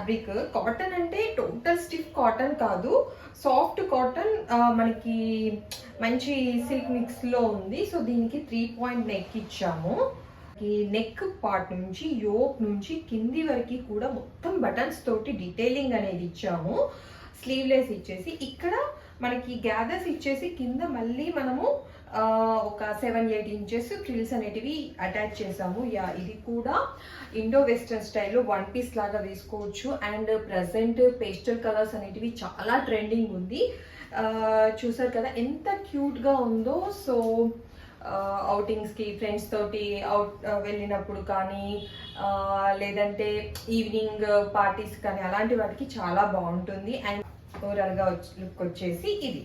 Fabric. Cotton అంటే total stiff cotton కాదు, soft cotton. మనకి మంచి సిల్క్ మిక్స్లో ఉంది. సో దీనికి 3 పాయింట్ నెక్ ఇచ్చాము. ఈ నెక్ పార్ట్ నుంచి యోక్ నుంచి కింది వరకు కూడా మొత్తం బటన్స్ తోటి డీటెయిలింగ్ అనేది ఇచ్చాము. స్లీవ్లెస్ ఇచ్చేసి ఇక్కడ మనకి గ్యాదర్స్ ఇచ్చేసి కింద మళ్ళీ మనము ఒక 7-8 ఇంచెస్ ఫ్రిల్స్ అనేటివి అటాచ్ చేసాము. ఇది కూడా ఇండో వెస్టర్న్ స్టైల్లో 1 పీస్ లాగా వేసుకోవచ్చు. అండ్ ప్రజెంట్ పేస్టల్ కలర్స్ అనేటివి చాలా ట్రెండింగ్ ఉంది. చూసారు కదా ఎంత క్యూట్గా ఉందో. సో అవుటింగ్స్కి ఫ్రెండ్స్ తోటి వెళ్ళినప్పుడు కానీ లేదంటే ఈవినింగ్ పార్టీస్ కానీ అలాంటి వాటికి చాలా బాగుంటుంది. అండ్ ఓవరాల్గా లుక్ వచ్చేసి ఇది.